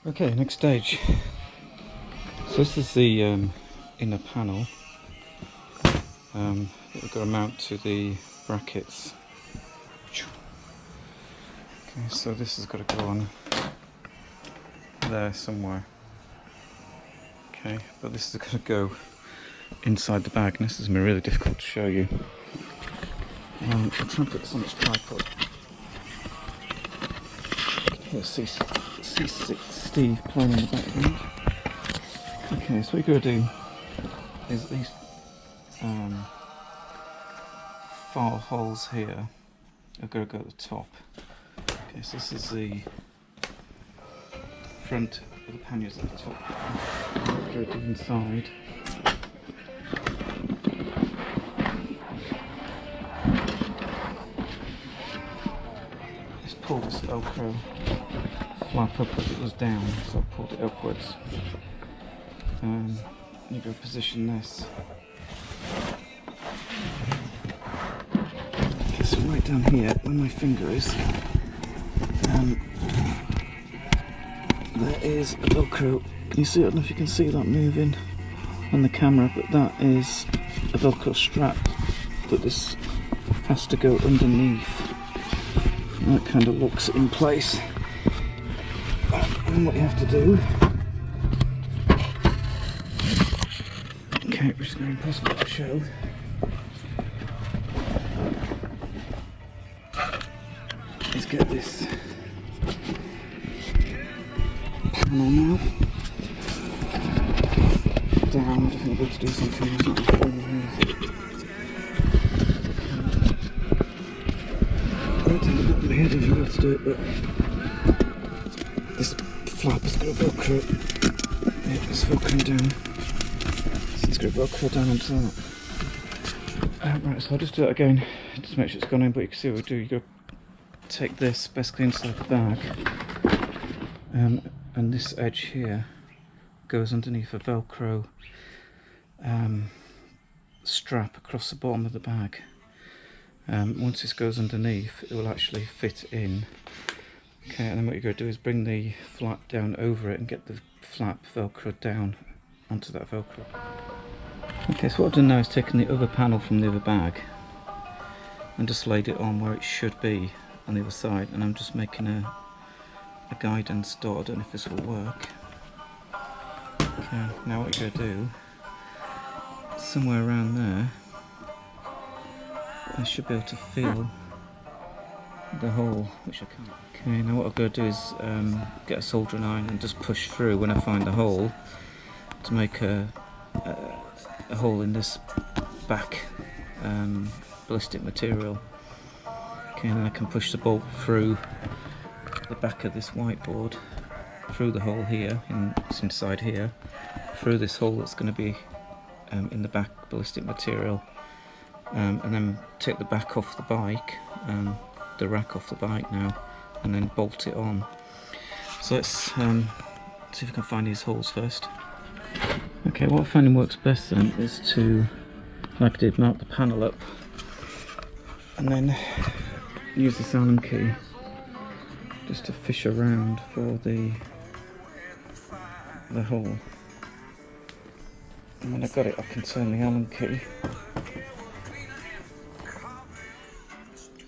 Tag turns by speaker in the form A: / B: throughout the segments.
A: Okay, next stage. So this is the inner panel that we've got to mount to the brackets. Okay, so this has got to go on there somewhere. Okay, but this is going to go inside the bag, and this is really difficult to show you. I'm trying to put this on this tripod. Here, see Steve playing in the background. Okay, so what you're going to do is these file holes here are going to go at the top. Okay, so this is the front of the panniers at the top. Go to the inside. Just pull this velcro flap up as it was down, so I pulled it upwards. You go position this. Okay, so right down here, where my finger is, there is a velcro. Can you see? I don't know if you can see that moving on the camera, but that is a velcro strap that this has to go underneath. And that kind of locks it in place. And what you have to do, okay, which is going to be impossible to show, is get this panel now down. I think I'm going to do something else. I don't think I've got my head if you got to do it, but this flap has got to velcro. Yeah, it's velcroing down. So it's got to velcro down onto that. Right, so I'll just do it again just to make sure it's gone in, but you can see what we do. You go take this basically inside the bag, and this edge here goes underneath a velcro strap across the bottom of the bag. Once this goes underneath, it will actually fit in. Okay, and then what you're going to do is bring the flap down over it and get the flap velcroed down onto that velcro. Okay, so what I've done now is taken the other panel from the other bag and just laid it on where it should be on the other side, and I'm just making a guidance dot. I don't know if this will work. Okay, now what you're going to do, somewhere around there, I should be able to feel the hole, which I can't. Okay, now what I'm going to do is get a soldering iron and just push through when I find the hole to make a hole in this back ballistic material. Okay, and then I can push the bolt through the back of this whiteboard, through the hole here, it's inside here, through this hole that's going to be in the back ballistic material, and then take the back off the bike, the rack off the bike now, and then bolt it on. So let's see if we can find these holes first. Okay, what I'm finding works best then is to, like I did, mount the panel up and then use this Allen key just to fish around for the hole. And when I've got it, I can turn the Allen key.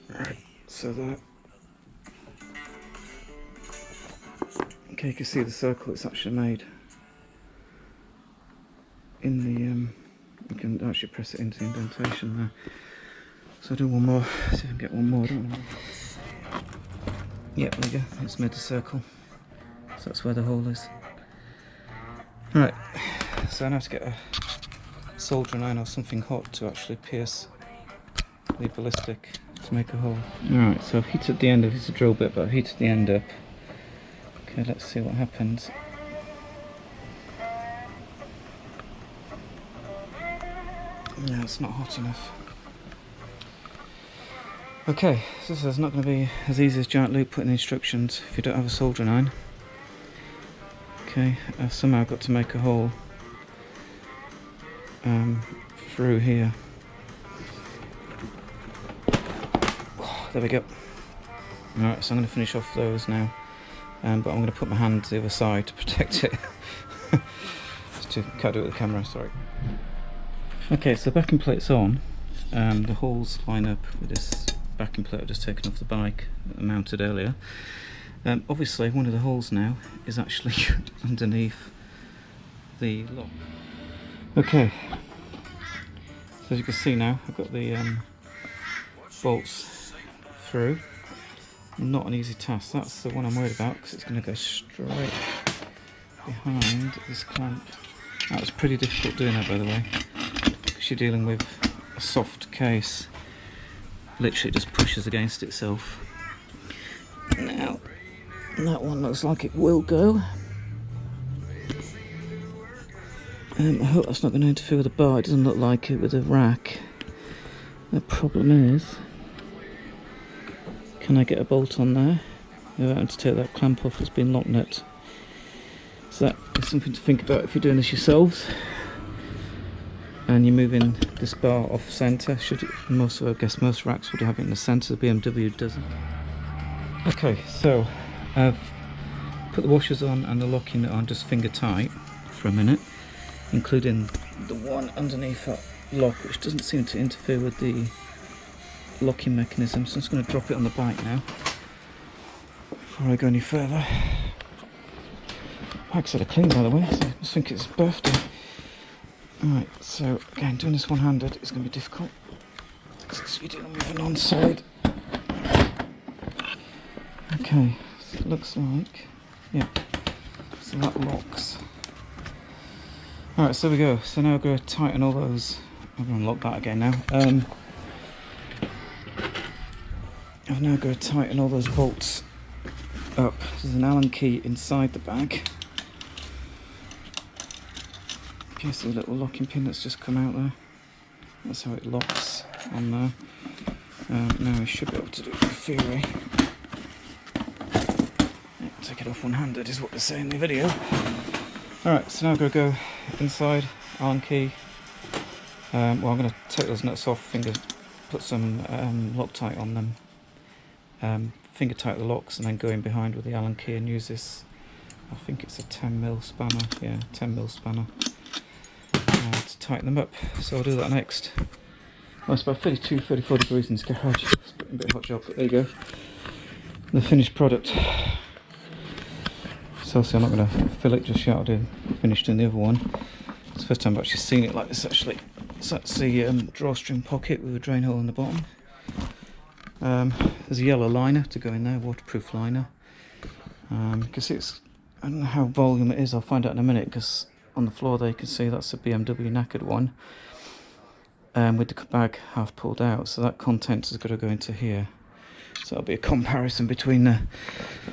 A: Right, so that. Okay, you can see the circle it's actually made in the, you can actually press it into the indentation there. So I'll do one more, see if I can get one more, I don't know. Yep, there we go, it's made the circle. So that's where the hole is. Right, so I now have to get a soldering iron or something hot to actually pierce the ballistic to make a hole. Alright, so I've heated the end of, it's a drill bit, but I've heated the end up. Okay, let's see what happens. No, it's not hot enough. Okay, so this is not going to be as easy as Giant Luke putting the instructions if you don't have a soldering iron. Okay, I've somehow got to make a hole through here. Oh, there we go. Alright, so I'm going to finish off those now. but I'm going to put my hand to the other side to protect it. Can't do it with the camera, sorry. Okay, so backing plate's on. The holes line up with this backing plate I've just taken off the bike that I mounted earlier. Obviously one of the holes now is actually underneath the lock. Okay, so as you can see now I've got the bolts through. Not an easy task, that's the one I'm worried about because it's going to go straight behind this clamp. That was pretty difficult doing that, by the way, because you're dealing with a soft case. Literally just pushes against itself. Now that one looks like it will go. I hope that's not going to interfere with the bar. It doesn't look like it with the rack. The problem is, can I get a bolt on there without having to take that clamp off that's been lock nut? So that is something to think about if you're doing this yourselves and you're moving this bar off centre. I guess most racks would have it in the centre. The BMW doesn't. Okay, so I've put the washers on and the locking nut on just finger tight for a minute, including the one underneath that lock, which doesn't seem to interfere with the locking mechanism. So I'm just going to drop it on the bike now before I go any further. Bike's sort of clean, by the way, so I just think it's his birthday. Alright, so again, doing this one-handed is going to be difficult because you're dealing with a non-solid. Okay, so it looks like, yeah, so that locks. Alright, so there we go. So now I'm going to tighten all those. I'm going to unlock that again now. I've now got to tighten all those bolts up. There's an Allen key inside the bag. Okay, so the little locking pin that's just come out there. That's how it locks on there. Now we should be able to do it in theory. Yeah, take it off one-handed is what they say in the video. Alright, so now I'm going to go inside, Allen key. Well, I'm going to take those nuts off, put some Loctite on them. Finger tight the locks and then go in behind with the Allen key and use this, I think it's a 10mm spanner, yeah, 10mm spanner. To tighten them up, so I'll do that next. Well, it's about 34 degrees in this garage. It's a bit of a hot job, but there you go. The finished product. So obviously I'm not going to fill it just yet. I'll do finished in the other one. It's the first time I've actually seen it like this actually. So that's the drawstring pocket with a drain hole in the bottom. There's a yellow liner to go in there, waterproof liner. You can see it's, I don't know how volume it is, I'll find out in a minute, because on the floor there you can see that's a BMW knackered one, with the bag half pulled out, so that content has got to go into here. So that'll be a comparison between the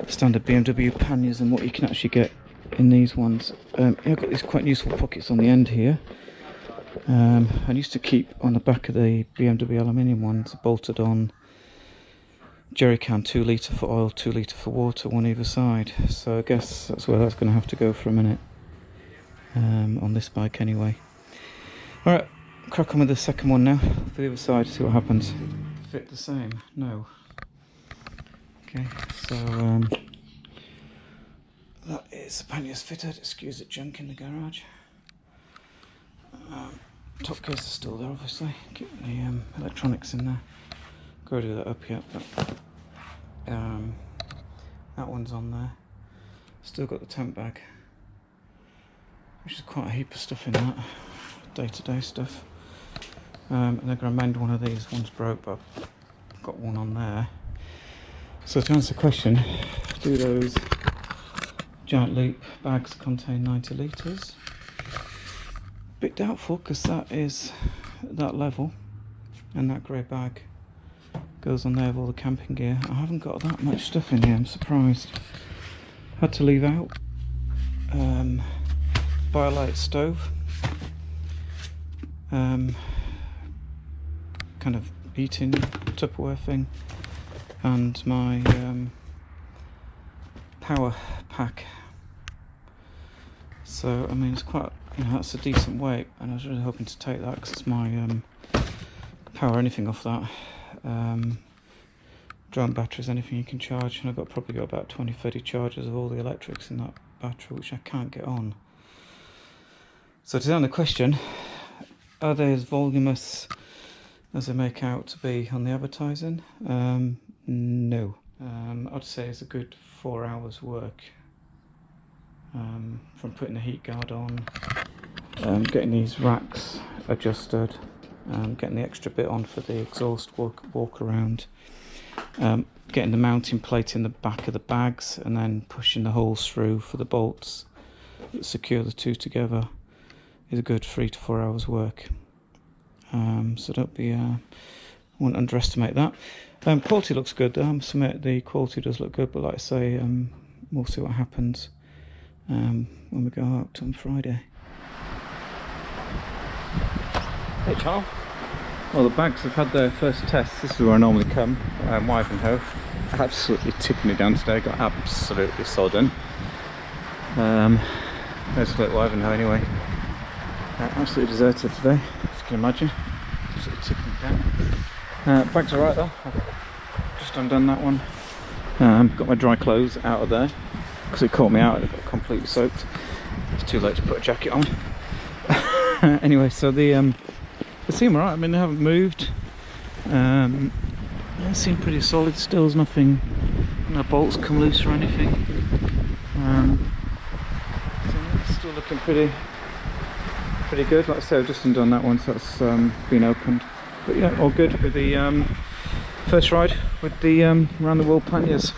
A: standard BMW panniers and what you can actually get in these ones. I've got these quite useful pockets on the end here. I used to keep on the back of the BMW aluminium ones bolted on jerry can, 2 litre for oil, 2 litre for water, one either side. So I guess that's where that's going to have to go for a minute, on this bike anyway. Alright, crack on with the second one now, for the other side, see what happens. Fit the same? No. Okay, so that is the panniers fitted. Excuse the junk in the garage. Top case is still there, obviously. Keep the electronics in there. Got to do that up yet, but that one's on there. Still got the tent bag, which is quite a heap of stuff in that, day-to-day stuff. And they're going to mend one of these. One's broke, but I've got one on there. So to answer the question, do those giant loop bags contain 90 litres? Bit doubtful, because that is at that level, and that grey bag goes on there with all the camping gear. I haven't got that much stuff in here, I'm surprised. Had to leave out BioLite stove, kind of eating Tupperware thing, and my power pack. So I mean, it's quite, you know, that's a decent weight, and I was really hoping to take that because it's my power anything off that. drone batteries, anything you can charge, and I've probably got about 20-30 chargers of all the electrics in that battery, which I can't get on. So to answer the question, are they as voluminous as they make out to be on the advertising? No. I'd say it's a good 4 hours work, from putting the heat guard on, getting these racks adjusted, getting the extra bit on for the exhaust walk around, getting the mounting plate in the back of the bags, and then pushing the holes through for the bolts that secure the two together is a good 3 to 4 hours work. So don't be, I won't underestimate that. Quality looks good. I submit the quality does look good, but like I say, we'll see what happens when we go out on Friday. Hey Charles. Well, the bags have had their first test. This is where I normally come, Ivanhoe. Absolutely tipping it down today. Got absolutely sodden. There's a little Ivanhoe anyway. Absolutely deserted today, as you can imagine. Absolutely tipping it down. Bags are right though. I've just undone that one. Got my dry clothes out of there because it caught me out. It got completely soaked. It's too late to put a jacket on. Anyway, so they seem alright. I mean, they haven't moved. They seem pretty solid still. There's nothing, no bolts come loose or anything. So it's still looking pretty good. Like I said, I've just undone that one, so that's been opened. But yeah, all good with the first ride with the round the world Panniers.